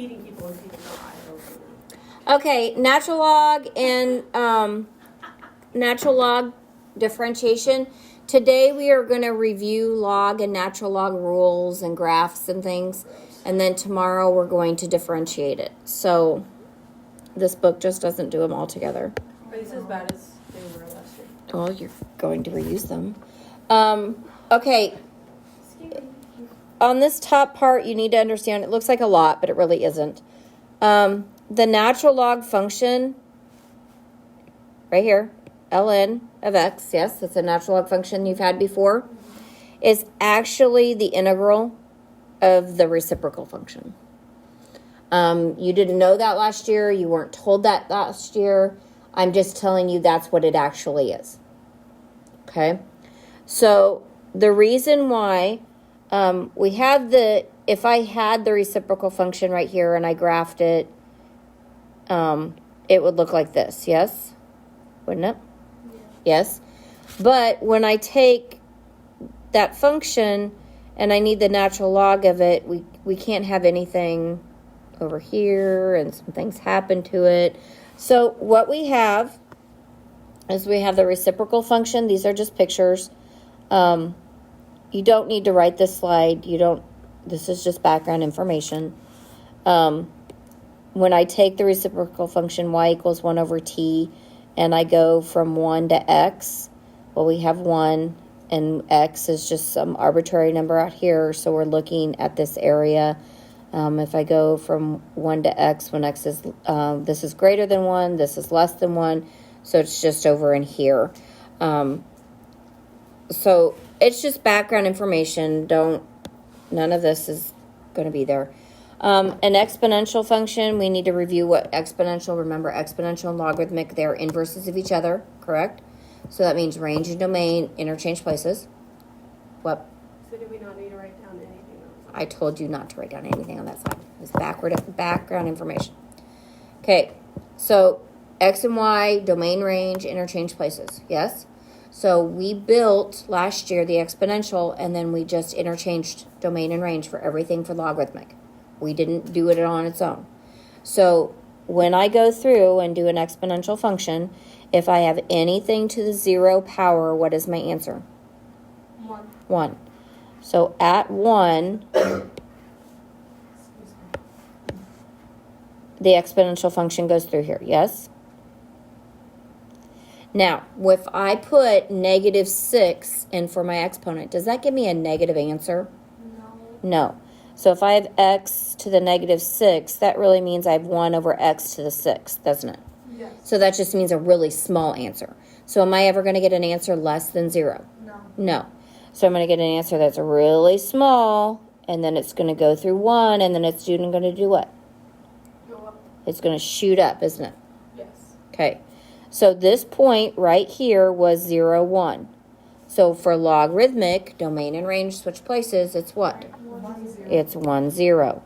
feeding people and people die. Okay, natural log and natural log differentiation. Today we are going to review log and natural log rules and graphs and things. And then tomorrow we're going to differentiate it. So this book just doesn't do them all together. Are these as bad as they were last year? Well, you're going to reuse them. Okay. On this top part, you need to understand, it looks like a lot, but it really isn't. The natural log function, right here, ln of x, yes, that's a natural log function you've had before, is actually the integral of the reciprocal function. You didn't know that last year. You weren't told that last year. I'm just telling you that's what it actually is. Okay? So the reason why we have if I had the reciprocal function right here and I graphed it, it would look like this, yes? Wouldn't it? Yeah. Yes. But when I take that function and I need the natural log of it, we can't have anything over here and some things happen to it. So what we have is we have the reciprocal function. These are just pictures. You don't need to write this slide. This is just background information. When I take the reciprocal function y equals 1 over t and I go from 1 to x, well, we have 1 and x is just some arbitrary number out here. So we're looking at this area. If I go from 1 to x, when x is, this is greater than 1, this is less than 1, so it's just over in here. So it's just background information. None of this is going to be there. An exponential function, we need to review what exponential, remember exponential and logarithmic, they're inverses of each other, correct? So that means range and domain interchange places. What? So do we not need to write down anything else? I told you not to write down anything on that side. It's background information. Okay, so x and y, domain, range, interchange places. Yes? So we built last year the exponential, and then we just interchanged domain and range for everything for logarithmic. We didn't do it on its own. So when I go through and do an exponential function, if I have anything to the 0 power, what is my answer? 1. 1. So at 1, the exponential function goes through here, yes? Now, if I put negative 6 in for my exponent, does that give me a negative answer? No. So if I have x to the negative 6, that really means I have 1 over x to the 6, doesn't it? Yes. So that just means a really small answer. So am I ever going to get an answer less than 0? No. No. So I'm going to get an answer that's really small, and then it's going to go through 1, and then it's going to do what? Go up. It's going to shoot up, isn't it? Yes. Okay. So this point right here was 0, 1. So for logarithmic, domain and range switch places, it's what? 1, 0. It's 1, 0.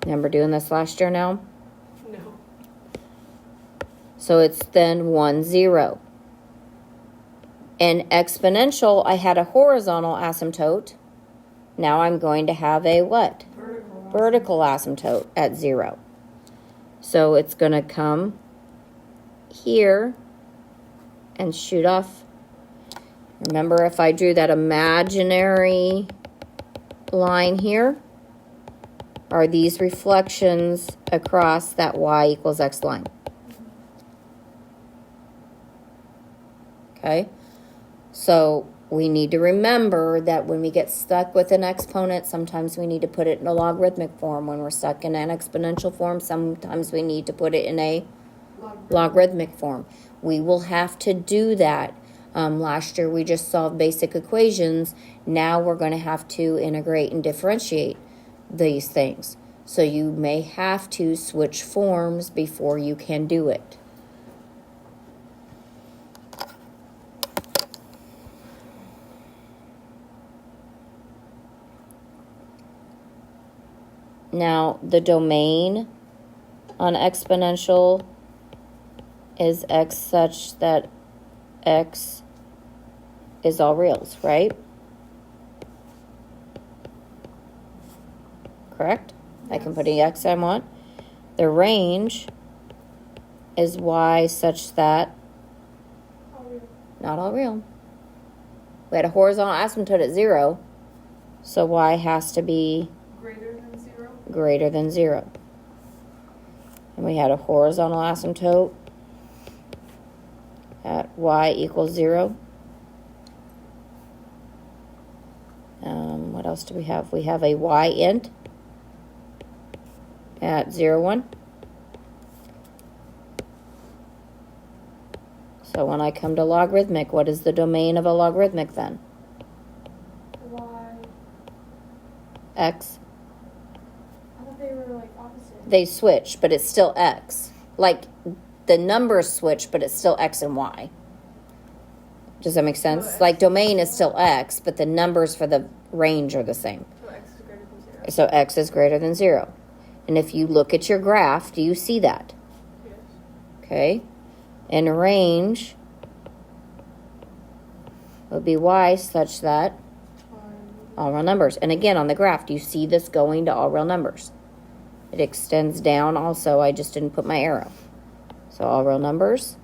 Remember doing this last year now? No. So it's then 1, 0. In exponential, I had a horizontal asymptote. Now I'm going to have a what? Vertical asymptote at 0. So it's going to come here and shoot off. Remember, if I drew that imaginary line here, are these reflections across that y equals x line. Okay? So we need to remember that when we get stuck with an exponent, sometimes we need to put it in a logarithmic form. When we're stuck in an exponential form, sometimes we need to put it in a logarithmic form. We will have to do that. Last year we just solved basic equations. Now we're going to have to integrate and differentiate these things. So you may have to switch forms before you can do it. Now the domain on exponential is x such that x is all reals, right? Correct? Yes. I can put any x I want. The range is y such that, All real. not all real. We had a horizontal asymptote at 0, so y has to be Greater than 0. greater than 0. And we had a horizontal asymptote at y equals 0. What else do we have? We have a y int at 0, 1. So when I come to logarithmic, what is the domain of a logarithmic then? Y. X. I thought they were like opposite. They switch, but it's still x. Like the numbers switch, but it's still x and y. Does that make sense? X. Like domain is still x, but the numbers for the range are the same. So x is greater than 0. So x is greater than 0. And if you look at your graph, do you see that? Yes. Okay. And range would be y such that all real numbers. And again, on the graph, do you see this going to all real numbers? It extends down also. I just didn't put my arrow. So all real numbers.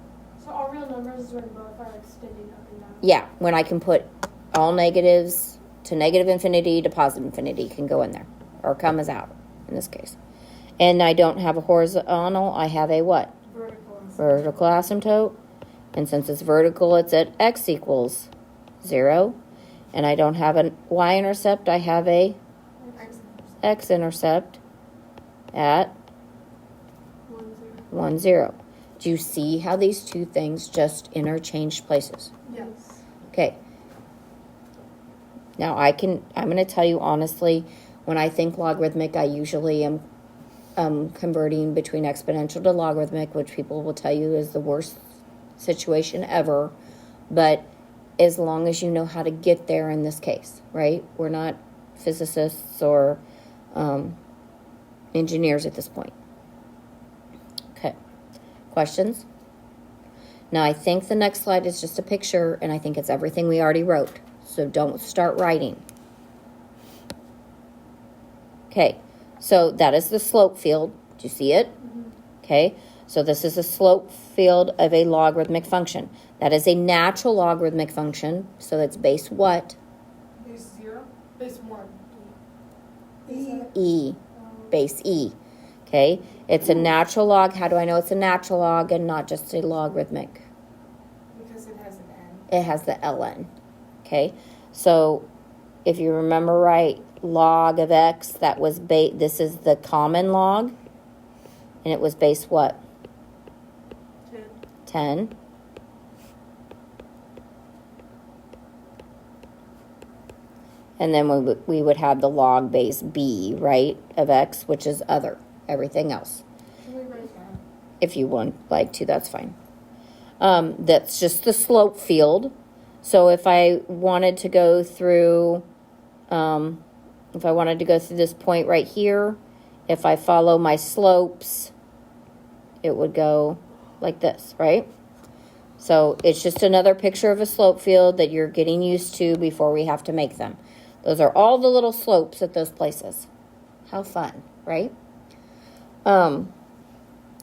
So all real numbers is when both are extending up and down. Yeah, when I can put all negatives to negative infinity to positive infinity can go in there. Or come as out, in this case. And I don't have a horizontal. I have a what? Vertical. Vertical asymptote. And since it's vertical, it's at x equals 0. And I don't have a y-intercept. I have a x-intercept at 1, 0. 1, 0. Do you see how these two things just interchanged places? Yes. Okay. Now I'm going to tell you honestly, when I think logarithmic, I usually am converting between exponential to logarithmic, which people will tell you is the worst situation ever. But as long as you know how to get there in this case, right? We're not physicists or engineers at this point. Okay. Questions? Now, I think the next slide is just a picture, and I think it's everything we already wrote. So don't start writing. Okay. So that is the slope field. Do you see it? Mm-hmm. Okay. So this is a slope field of a logarithmic function. That is a natural logarithmic function. So that's base what? Base 0. Base 1. E. Base E. Okay. It's a natural log. How do I know it's a natural log and not just a logarithmic? Because it has an n. It has the ln. Okay. So if you remember right, log of x, that was base. This is the common log. And it was base what? 10. And then we would have the log base b, right, of x, which is other, everything else. Can we write that? If you would like to, that's fine. That's just the slope field. So if I wanted to go through, this point right here, if I follow my slopes, it would go like this, right? So it's just another picture of a slope field that you're getting used to before we have to make them. Those are all the little slopes at those places. How fun, right? And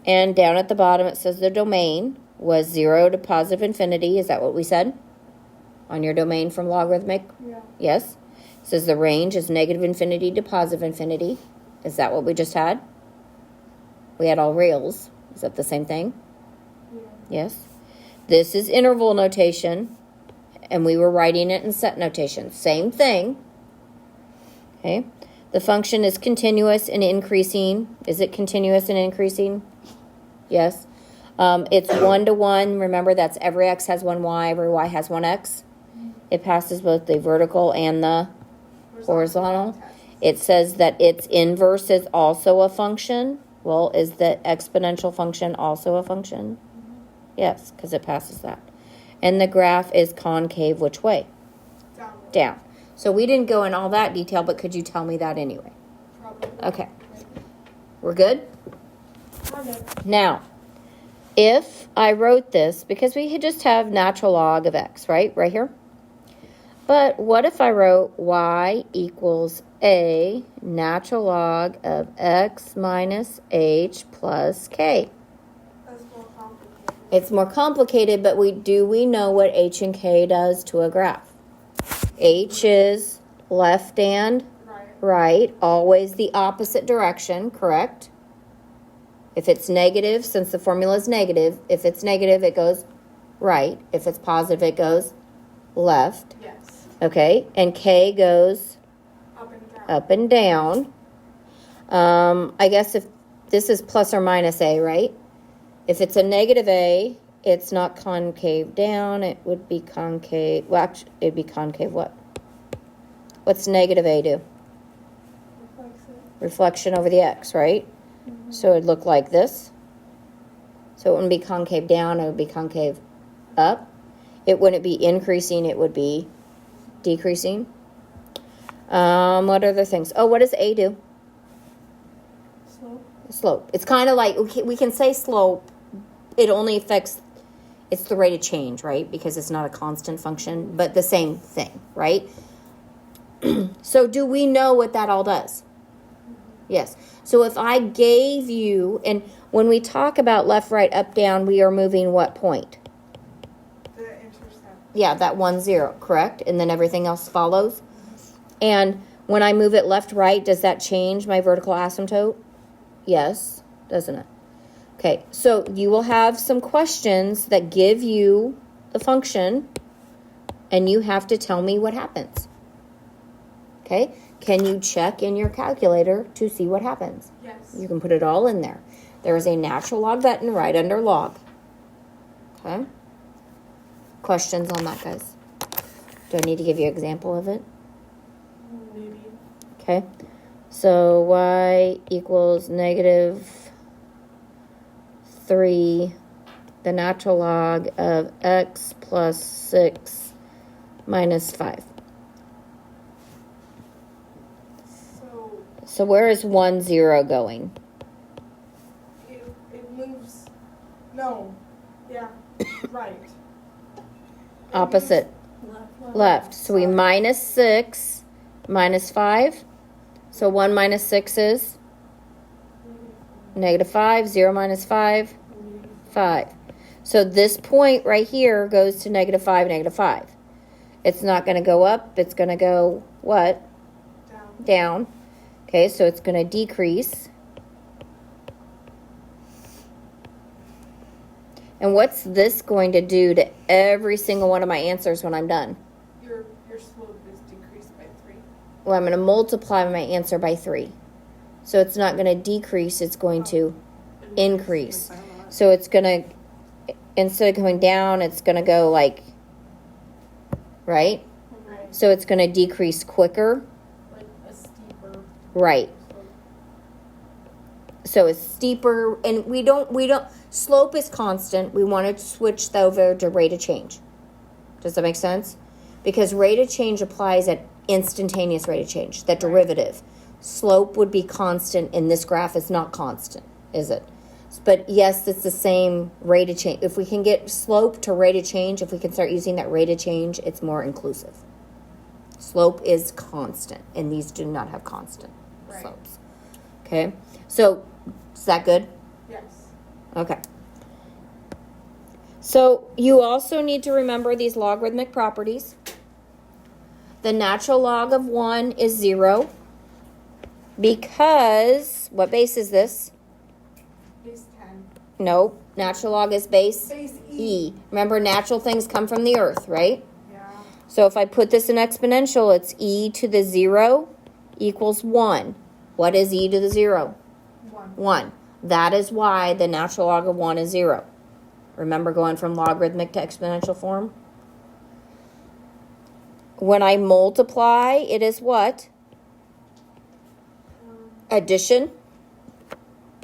down at the bottom it says the domain was 0 to positive infinity. Is that what we said? On your domain from logarithmic? Yeah. Yes. It says the range is negative infinity to positive infinity. Is that what we just had? We had all reals. Is that the same thing? Yeah. Yes. This is interval notation, and we were writing it in set notation. Same thing. Okay. The function is continuous and increasing. Is it continuous and increasing? Yes. It's 1 to 1. Remember, that's every x has one y, every y has one x. It passes both the vertical and the horizontal. It says that its inverse is also a function. Well, is the exponential function also a function? Yes, because it passes that. And the graph is concave which way? Downward. Down. So we didn't go in all that detail, but could you tell me that anyway? Probably. Okay. We're good? Kind of. Now, if I wrote this, because we just have natural log of x, right? Right here. But what if I wrote y equals a natural log of x minus h plus k. That's more complicated. It's more complicated, but we know what h and k does to a graph. H is left and right, always the opposite direction, correct? If it's negative, since the formula is negative, if it's negative, it goes right. If it's positive, it goes left. Yes. Okay, and K goes Up and down. up and down. I guess if this is plus or minus A, right? If it's a negative A, it's not concave down. It would be concave. Well, actually, it'd be concave what? What's negative A do? Reflects it. Reflection over the X, right? Mm-hmm. So it'd look like this. So it wouldn't be concave down, it would be concave up. It wouldn't be increasing, it would be decreasing. What other things? Oh, what does A do? Slope. Slope. It's kind of like, we can say slope, it only affects, it's the rate of change, right? Because it's not a constant function, but the same thing, right? So do we know what that all does? Yes. So if I gave you, and when we talk about left, right, up, down, we are moving what point? The intercept. Yeah, that 1, 0, correct? And then everything else follows. And when I move it left, right, does that change my vertical asymptote? Yes, doesn't it? Okay, so you will have some questions that give you the function, and you have to tell me what happens. Okay? Can you check in your calculator to see what happens? Yes. You can put it all in there. There is a natural log button right under log. Okay? Questions on that, guys? Do I need to give you an example of it? Maybe. Okay. So y equals negative 3, the natural log of x plus 6 minus 5. So where is 1, 0 going? It moves. No. Yeah. Right. Opposite. Left. So we minus 6 minus 5. So 1 minus 6 is negative 5. 0 minus 5, 5. So this point right here goes to negative 5, negative 5. It's not going to go up. It's going to go what? Down. Down. Okay, so it's going to decrease. And what's this going to do to every single one of my answers when I'm done? Your slope is decreased by 3. Well, I'm going to multiply my answer by 3. So it's not going to decrease, it's going to increase. So it's going to, instead of going down, it's going to go like, right? Right. So it's going to decrease quicker. Like a steeper. Right. slope. So it's steeper, and we don't, slope is constant. We want to switch over to rate of change. Does that make sense? Because rate of change applies at instantaneous rate of change, that derivative. Slope would be constant, and this graph is not constant, is it? But yes, it's the same rate of change. If we can get slope to rate of change, if we can start using that rate of change, it's more inclusive. Slope is constant, and these do not have constant slopes. Okay, so is that good? Yes. Okay. So you also need to remember these logarithmic properties. The natural log of 1 is 0 because, what base is this? Base 10. Nope. Natural log is base Base E. Remember, natural things come from the earth, right? Yeah. So if I put this in exponential, it's e to the 0 equals 1. What is e to the 0? 1. 1. That is why the natural log of 1 is 0. Remember going from logarithmic to exponential form? When I multiply, it is what? Addition.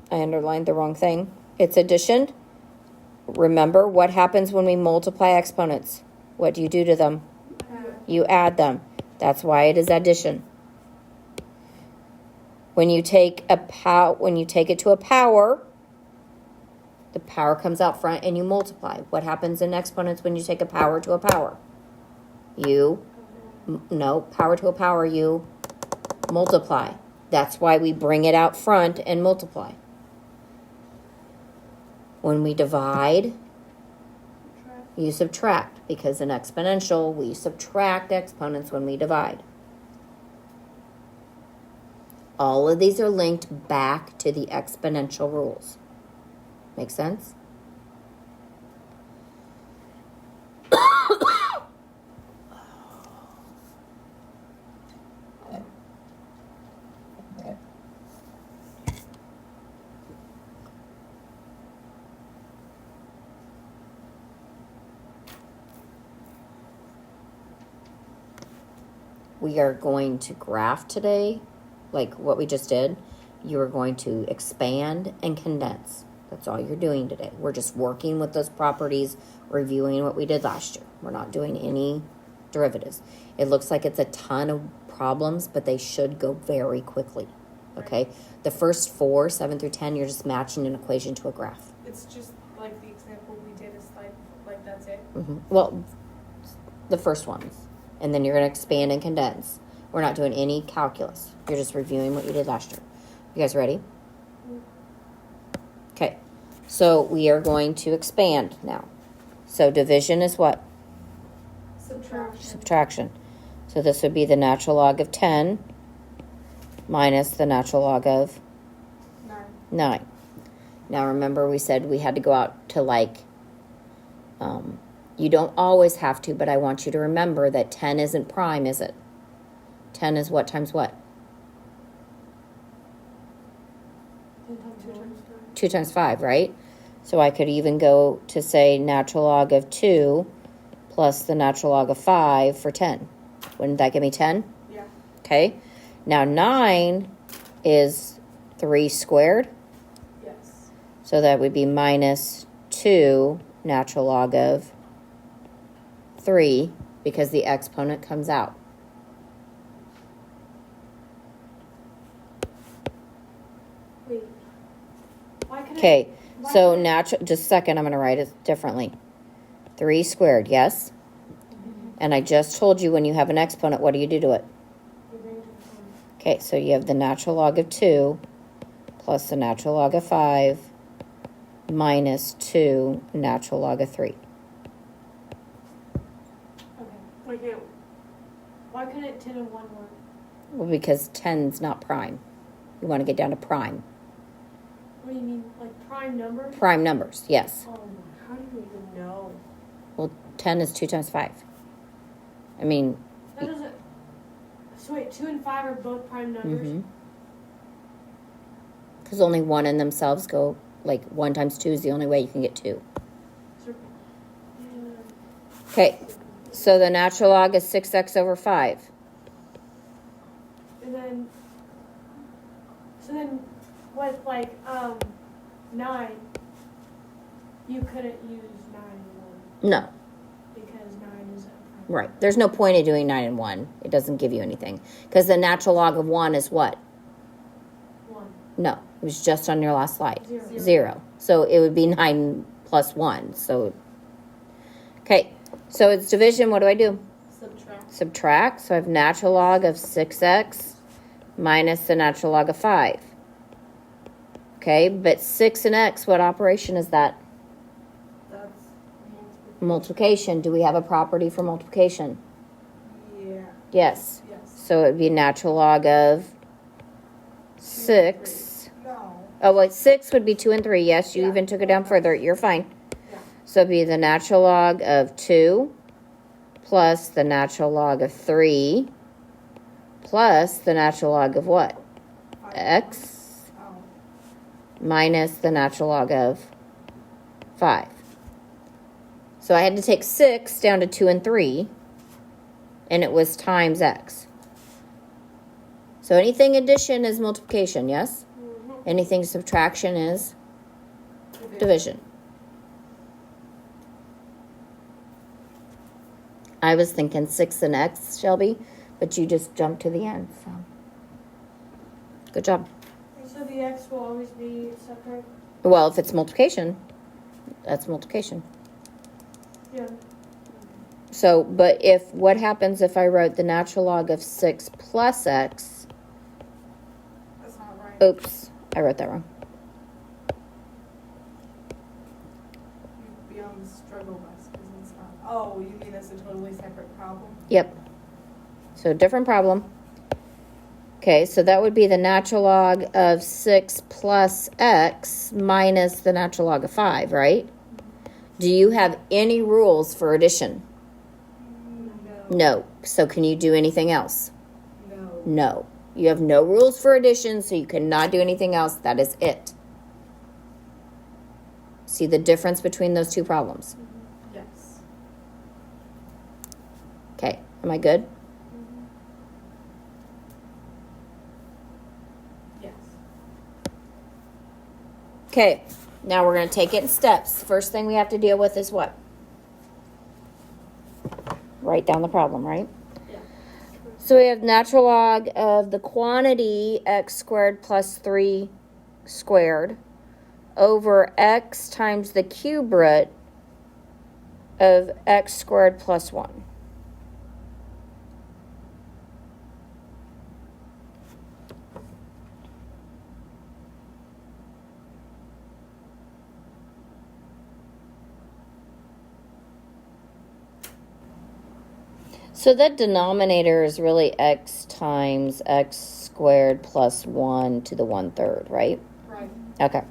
I underlined the wrong thing. It's addition. Remember, what happens when we multiply exponents? What do you do to them? You add them. That's why it is addition. When you take it to a power, the power comes out front and you multiply. What happens in exponents when you take a power to a power? Power to a power, you multiply. That's why we bring it out front and multiply. When we divide, you subtract, because in exponential, we subtract exponents when we divide. All of these are linked back to the exponential rules. Make sense? We are going to graph today, like what we just did. You are going to expand and condense. That's all you're doing today. We're just working with those properties, reviewing what we did last year. We're not doing any derivatives. It looks like it's a ton of problems, but they should go very quickly. Okay? The first 4, 7 through 10, you're just matching an equation to a graph. It's just like the example we did is like that's it. Mm-hmm. Well, the first ones. And then you're going to expand and condense. We're not doing any calculus. You're just reviewing what you did last year. You guys ready? Okay. So we are going to expand now. So division is what? Subtraction. So this would be the natural log of 10 minus the natural log of 9. Now remember we said we had to go out to you don't always have to, but I want you to remember that 10 isn't prime, is it? 10 is what times what? 2 times 5, right? So I could even go to say natural log of 2 plus the natural log of 5 for 10. Wouldn't that give me 10? Yeah. Okay. Now 9 is 3 squared. Yes. So that would be minus 2 natural log of 3 because the exponent comes out. Wait. Why can Okay, why so can natural, just a second, I'm going to write it differently. 3 squared, yes? And I just told you when you have an exponent, what do you do to it? Okay, so you have the natural log of 2 plus the natural log of 5 minus 2 natural log of 3. Okay. Why couldn't 10 and 1 work? Well, because 10's not prime. You want to get down to prime. What do you mean? Like prime numbers? Prime numbers, yes. Oh my, how do you even know? Well, 10 is 2 times 5. I mean... That doesn't... So wait, 2 and 5 are both prime numbers? Because only 1 in themselves go... Like, 1 times 2 is the only way you can get 2. Okay, so the natural log is 6x over 5. And then... So then, with like, 9, you couldn't use 9 and 1. No. Because 9 is a prime. Right. There's no point in doing 9 and 1. It doesn't give you anything. Because the natural log of 1 is what? 1. No. It was just on your last slide. 0. 0. So it would be 9 plus 1. So, okay. So it's division. What do I do? Subtract. So I have natural log of 6x minus the natural log of 5. Okay, but 6 and x, what operation is that? That's Multiplication. Do we have a property for multiplication? Yeah. Yes. Yes. So it would be natural log of 6. No. Oh, wait, 6 would be 2 and 3. Yes, you Yeah. even took it down further. You're fine. Yeah. So it'd be the natural log of 2 plus the natural log of 3 plus the natural log of what? X minus the natural log of 5. So I had to take 6 down to 2 and 3, and it was times x. So anything addition is multiplication, yes? Anything subtraction is division. I was thinking 6 and x, Shelby, but you just jumped to the end, so good job. So the x will always be separate? Well, if it's multiplication, that's multiplication. Yeah. So, but what happens if I wrote the natural log of 6 plus x Oops, I wrote that wrong. You'd be on the struggle bus because it's not. Oh, you mean it's a totally separate problem? Yep. So different problem. Okay, so that would be the natural log of 6 plus x minus the natural log of 5, right? Do you have any rules for addition? No. No. So can you do anything else? No. No. You have no rules for addition, so you cannot do anything else. That is it. See the difference between those two problems? Yes. Okay, am I good? Yes. Okay, now we're going to take it in steps. First thing we have to deal with is what? Write down the problem, right? Yeah. So we have natural log of the quantity x squared plus 3 squared over x times the cube root of x squared plus 1. So that denominator is really x times x squared plus 1 to the 1/3, right? Right. Okay.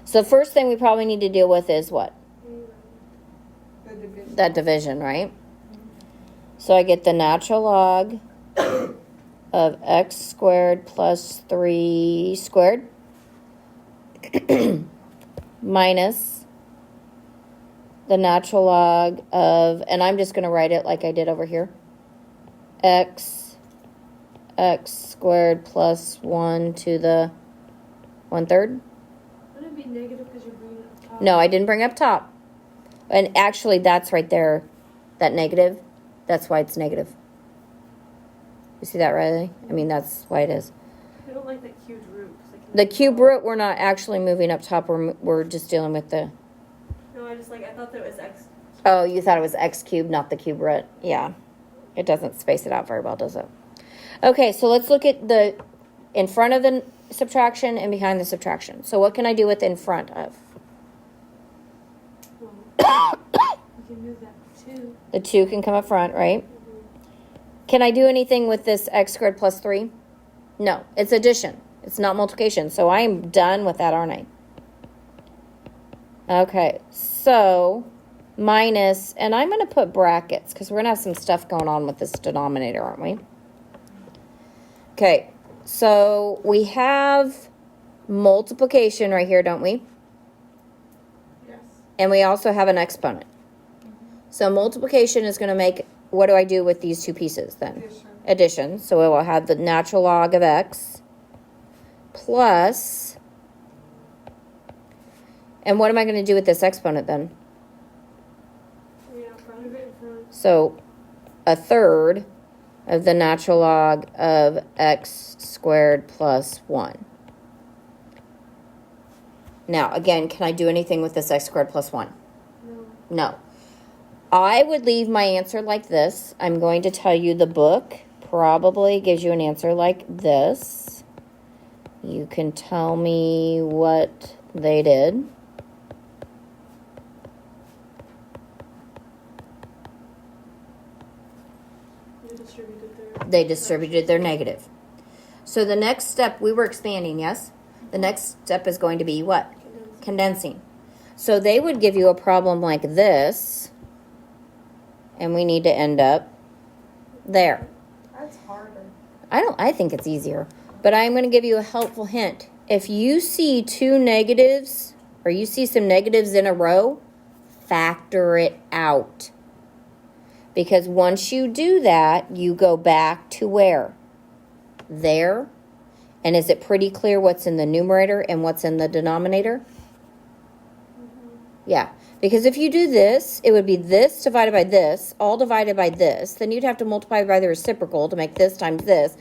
So first thing we probably need to deal with is what? The division. That division, right? So I get the natural log of x squared plus 3 squared minus the natural log of, and I'm just going to write it like I did over here, x squared plus 1 to the 1/3. Wouldn't it be negative because you're bringing it up top? No, I didn't bring up top. And actually, that's right there, that negative. That's why it's negative. You see that, Riley? I mean, that's why it is. I don't like that cubed root. 'Cause I can The cube root, we're not actually moving up top. We're just dealing with the... No, I thought that was x. Oh, you thought it was x cubed, not the cube root. Yeah. It doesn't space it out very well, does it? Okay, so let's look at the in front of the subtraction and behind the subtraction. So what can I do with in front of? Well, you can move that 2. The 2 can come up front, right? Can I do anything with this x squared plus 3? No, it's addition. It's not multiplication. So I'm done with that, aren't I? Okay, so minus, and I'm going to put brackets because we're going to have some stuff going on with this denominator, aren't we? Okay, so we have multiplication right here, don't we? Yes. And we also have an exponent. So multiplication is going to make, what do I do with these two pieces then? Addition. Addition. So we will have the natural log of x plus, and what am I going to do with this exponent then? Yeah, front of it in front. So a third of the natural log of x squared plus 1. Now, again, can I do anything with this x squared plus 1? No. No. I would leave my answer like this. I'm going to tell you the book probably gives you an answer like this. You can tell me what they did. They distributed their negative. So the next step, we were expanding, yes? The next step is going to be what? Condensing. So they would give you a problem like this, and we need to end up there. That's harder. I think it's easier, but I'm going to give you a helpful hint. If you see two negatives, or you see some negatives in a row, factor it out. Because once you do that, you go back to where? There. And is it pretty clear what's in the numerator and what's in the denominator? Mm-hmm. Yeah. Because if you do this, it would be this divided by this, all divided by this. Then you'd have to multiply by the reciprocal to make this times this.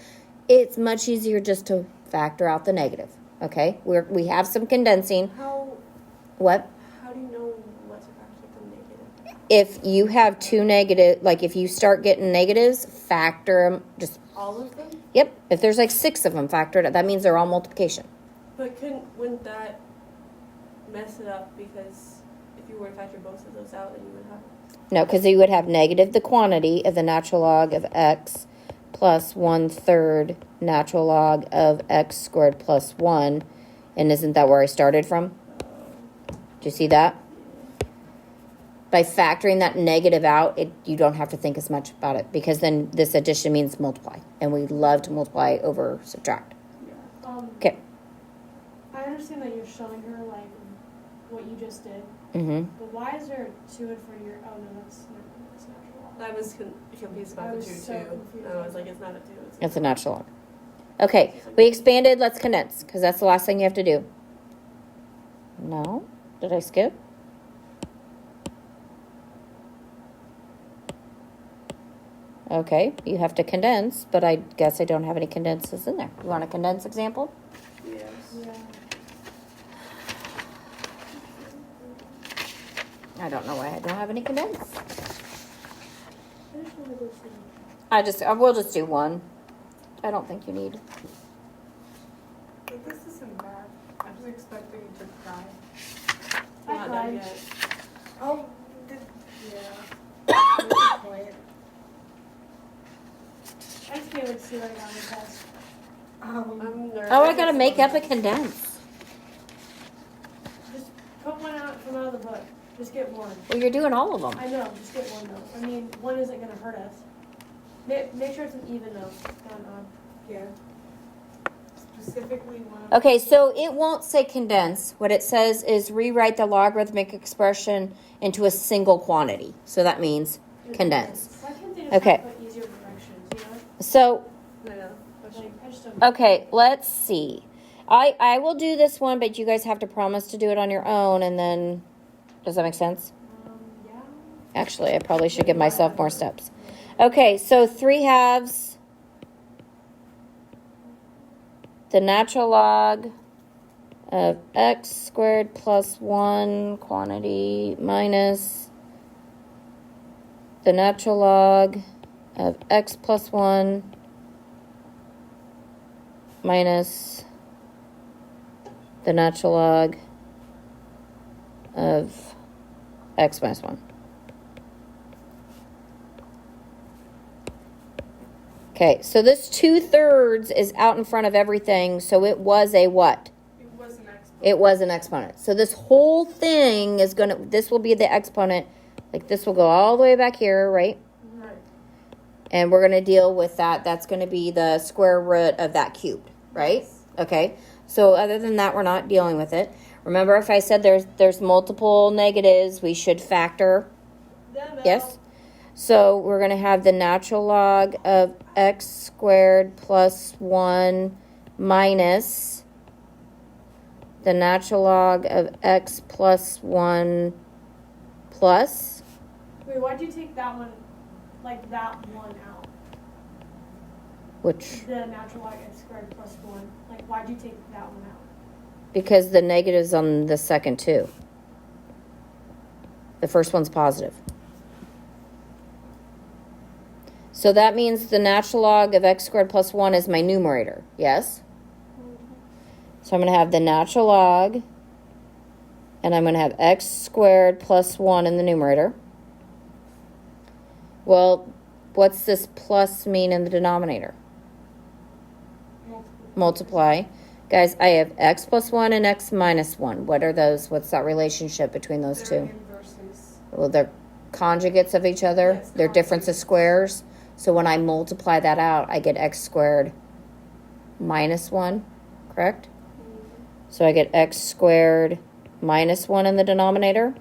It's much easier just to factor out the negative. Okay? We have some condensing. How What? do you know what to factor the negative? if you have two negative, like if you start getting negatives, factor them. Just All of them? yep. If there's like 6 of them factored, that means they're all multiplication. But wouldn't that mess it up? Because if you were to factor both of those out, then you would have. No, because you would have negative the quantity of the natural log of x plus 1/3 natural log of x squared plus 1. And isn't that where I started from? Do you see that? By factoring that negative out, you don't have to think as much about it, because then this addition means multiply. And we love to multiply over subtract. Okay. I understand that you're showing her like what you just did, Mm-hmm. but why is there 2 in front of your? Oh no, that's natural. I was confused I about the was 2 so too. confused. I was like, it's not a 2. It's a natural log. Okay, we expanded. Let's condense, because that's the last thing you have to do. No? Did I skip? Okay, you have to condense, but I guess I don't have any condenses in there. You want a condense example? Yes. Yeah. I don't know why I don't have any condense. I just want to go see. We'll just do one. I don't think you need. But this isn't bad. I was expecting to cry. I Not cried. done yet. Oh, yeah. What's the point? I just can't wait to see what I got on the test. I'm nervous. Oh, I gotta make up a condense. Just put one out from out of the book. Just get one. Well, you're doing all of them. I know, just get one though. I mean, one isn't gonna hurt us. Make sure it's an even though, not an odd. Yeah. Specifically one of Okay, so it won't say condense. What it says is rewrite the logarithmic expression into a single quantity. So that means condense. Why can't they just Okay. put easier directions, you know? So, I know. But Like, I just don't. okay, let's see. I will do this one, but you guys have to promise to do it on your own, and then, does that make sense? Yeah. Actually, I probably should give myself more steps. Okay, so 3/2. The natural log of x squared plus 1 quantity minus the natural log of x plus 1 minus the natural log of x minus 1. Okay, so this 2/3 is out in front of everything, so it was a what? it was an exponent. It was an exponent. So this whole thing is this will be the exponent. Like this will go all the way back here, right? Right. And we're going to deal with that. That's going to be the square root of that cubed, right? Okay. So other than that, we're not dealing with it. Remember, if I said there's multiple negatives, we should factor. Yes? So we're going to have the natural log of x squared plus 1 minus the natural log of x plus 1 plus. Wait, why'd you take that one, like that one out? Which, The natural log x squared plus 1. Like, why'd you take that one out? because the negative's on the second two. The first one's positive. So that means the natural log of x squared plus 1 is my numerator, yes? So I'm going to have the natural log, and I'm going to have x squared plus 1 in the numerator. Well, what's this plus mean in the denominator? Multiply. Guys, I have x plus 1 and x minus 1. What are those? What's that relationship between those They're two? inverses. Well, they're conjugates of each other. Yes, They're difference of conjugates. squares. So when I multiply that out, I get x squared minus 1, correct? So I get x squared minus 1 in the denominator.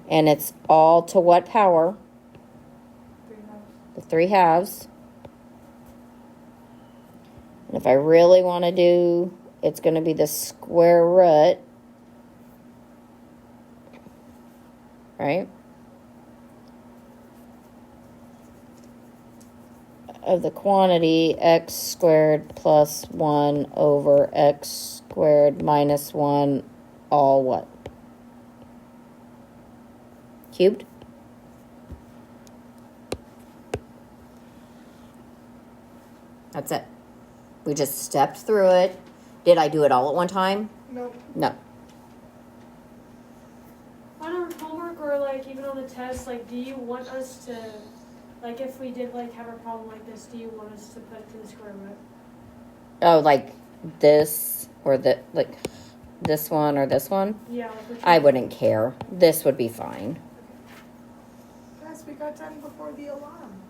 And it's all to what power? 3/2. The 3/2. And if I really want to do, it's going to be the square root. Right? Of the quantity x squared plus 1 over x squared minus 1, all what? cubed. That's it. We just stepped through it. Did I do it all at one time? Nope. No. On our homework or like even on the test, like do you want us to, like if we did like have a problem like this, do you want us to put it to the square root? Oh, like this or like this one or this one? Yeah, like which I one? wouldn't care. This would be fine. Yes, we got done before the alarm.